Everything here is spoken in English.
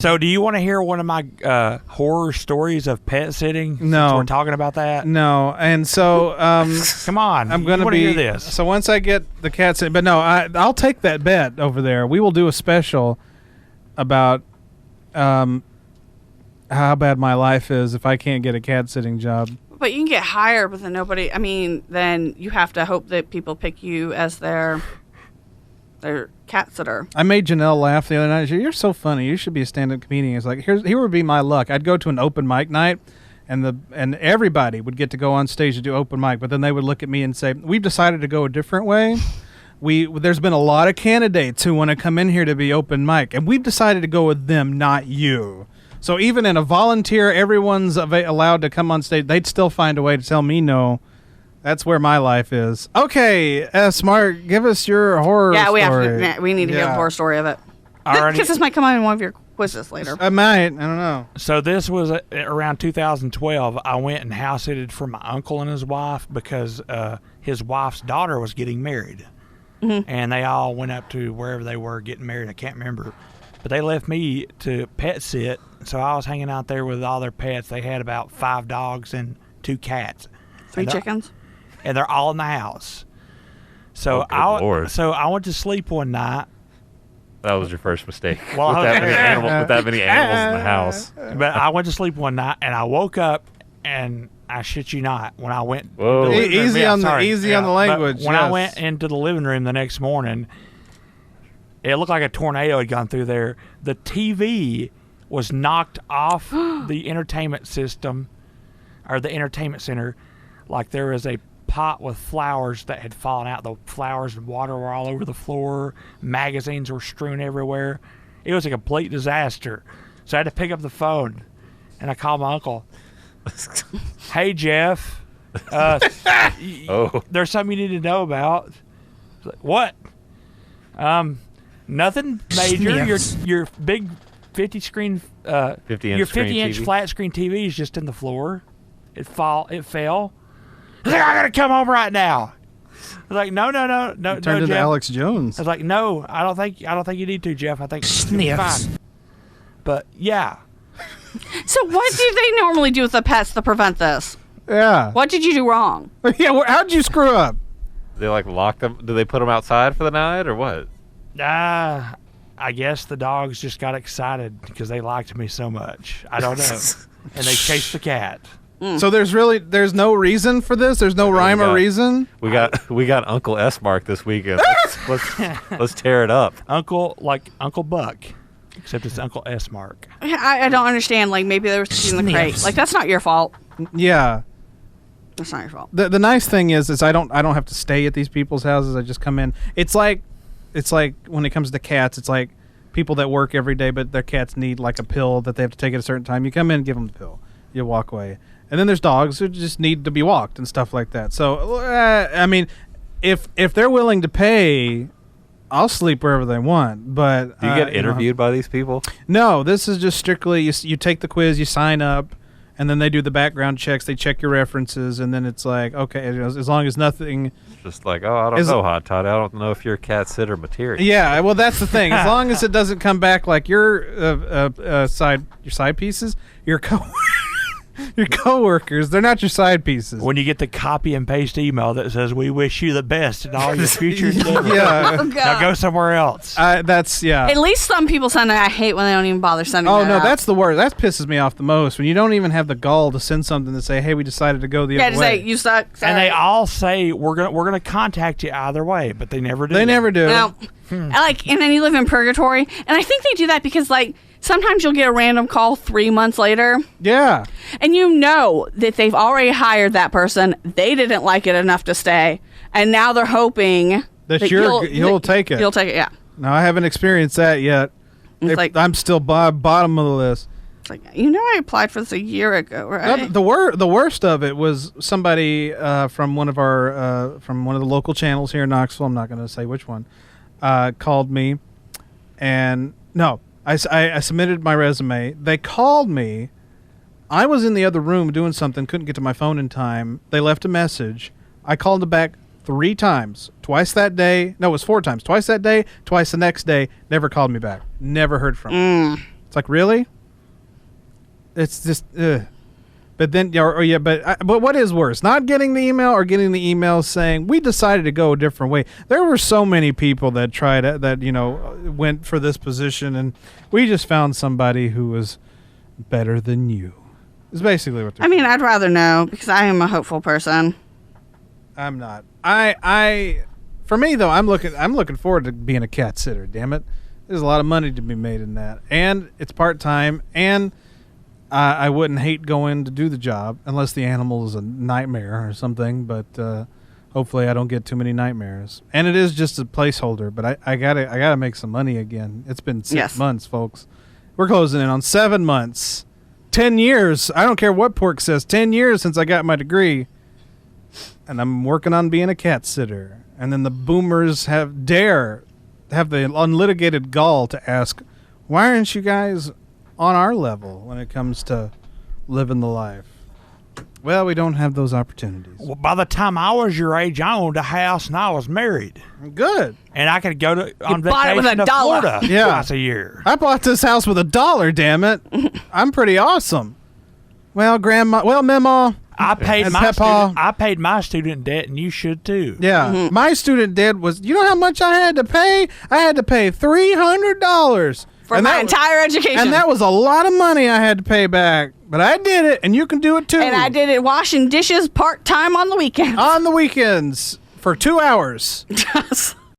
So, do you want to hear one of my horror stories of pet sitting? No. Since we're talking about that? No. And so, come on. I'm going to hear this. So once I get the cat sitting, but no, I'll take that bet over there. We will do a special about how bad my life is if I can't get a cat sitting job. But you can get hired, but then nobody. I mean, then you have to hope that people pick you as their cat sitter. I made Janelle laugh the other night. She said, "You're so funny. You should be a stand-up comedian." It's like here would be my luck. I'd go to an open mic night, and everybody would get to go on stage to do open mic. But then they would look at me and say, "We've decided to go a different way. There's been a lot of candidates who want to come in here to be open mic, and we've decided to go with them, not you." So even in a volunteer, everyone's allowed to come on stage. They'd still find a way to tell me no. That's where my life is. Okay, S.Mark, give us your horror story. Yeah, we need to hear the horror story of it. Because this might come out in one of your quizzes later. I might. I don't know. So this was around 2012. I went and house-sitted for my uncle and his wife because his wife's daughter was getting married. Mm-hmm. And they all went up to wherever they were getting married. I can't remember. But they left me to pet sit. So I was hanging out there with all their pets. They had about 5 dogs and 2 cats. 3 chickens? And they're all in the house. So I went to sleep one night. That was your first mistake. Well, with that many animals in the house. But I went to sleep one night and I woke up and I shit you not when I went. Whoa! Easy on the language. When I went into the living room the next morning, it looked like a tornado had gone through there. The TV was knocked off the entertainment system, or the entertainment center, like there was a pot with flowers that had fallen out. The flowers and water were all over the floor. Magazines were strewn everywhere. It was a complete disaster. So I had to pick up the phone, and I called my uncle. Hey, Jeff. There's something you need to know about. Like, what? Nothing major. Your big 50-inch flat screen TV is just in the floor. It fell. He's like, I gotta come home right now. I was like, no, turned into Jeff. Alex Jones. I was like, no, I don't think you need to, Jeff. I think you'll be fine. But yeah. So what do they normally do with the pets to prevent this? Yeah. What did you do wrong? Yeah. How'd you screw up? They lock them. Do they put them outside for the night or what? I guess the dogs just got excited because they liked me so much. I don't know. And they chased the cat. So there's no reason for this. There's no rhyme or reason. We got Uncle S.Mark this weekend. Let's tear it up. Uncle Buck, except it's Uncle S.Mark. I don't understand. Like maybe there was something in the crate. Like that's not your fault. Yeah, that's not your fault. The nice thing is I don't have to stay at these people's houses. I just come in. It's like when it comes to cats. It's like people that work every day, but their cats need like a pill that they have to take at a certain time. You come in, give them the pill, you walk away. And then there's dogs who just need to be walked and stuff like that. So, I mean, if they're willing to pay, I'll sleep wherever they want. But do you get interviewed by these people? No, this is just strictly you take the quiz, you sign up, and then they do the background checks. They check your references, and then it's like, okay, as long as nothing. It's just like, I don't know, Hot Toddy. I don't know if you're cat sitter material. Yeah, well, that's the thing. As long as it doesn't come back like your side pieces, your coworkers, they're not your side pieces. When you get the copy and paste email that says, "We wish you the best in all your future endeavors." Yeah. Oh, now go somewhere else. That's At least some people send it. I hate when they don't even bother sending. Oh no, that's the worst. That pisses me off the most when you don't even have the gall to send something to say, "Hey, we decided to go the other way." Yeah, say you suck. Sorry. And they all say we're gonna contact you either way, but they never do. They never do. No. And then you live in purgatory, and I think they do that because sometimes you'll get a random call 3 months later. Yeah. And you know that they've already hired that person. They didn't like it enough to stay. And now they're hoping that you'll take it. You'll take it, yeah. No, I haven't experienced that yet. I'm still bottom of the list. It's like, I applied for this a year ago, right? The worst of it was somebody from one of the local channels here in Knoxville, I'm not going to say which one, called me. And no, I submitted my resume. They called me. I was in the other room doing something, couldn't get to my phone in time. They left a message. I called them back 3 times. Twice that day. No, it was 4 times. Twice that day, twice the next day. Never called me back. Never heard from them. It's like, really? It's just, But then, but what is worse, not getting the email or getting the email saying we decided to go a different way? There were so many people that tried it, that went for this position, and we just found somebody who was better than you. Is basically what. I'd rather know, because I am a hopeful person. I'm not. For me though, I'm looking forward to being a cat sitter. Damn it, there's a lot of money to be made in that, and it's part time, and I wouldn't hate going to do the job unless the animal is a nightmare or something, but hopefully I don't get too many nightmares. And it is just a placeholder, but I gotta make some money again. It's been 6 months, folks. We're closing in on 7 months. 10 years. I don't care what Pork says. 10 years since I got my degree. And I'm working on being a cat sitter. And then the boomers have the unlitigated gall to ask, why aren't you guys on our level when it comes to living the life? Well, we don't have those opportunities. Well, by the time I was your age, I owned a house and I was married. Good. And I could go on bought it with vacation $1. to Florida Yeah. twice a year. I bought this house with $1, damn it. I'm pretty awesome. Well, Grandma, Mama, I paid and my Papa. I paid my student debt, and you should too. Yeah. My student debt was, you know how much I had to pay? I had to pay $300. For my entire education. And that was a lot of money I had to pay back. But I did it, and you can do it too. And I did it washing dishes part-time on the weekends. On the weekends for 2 hours.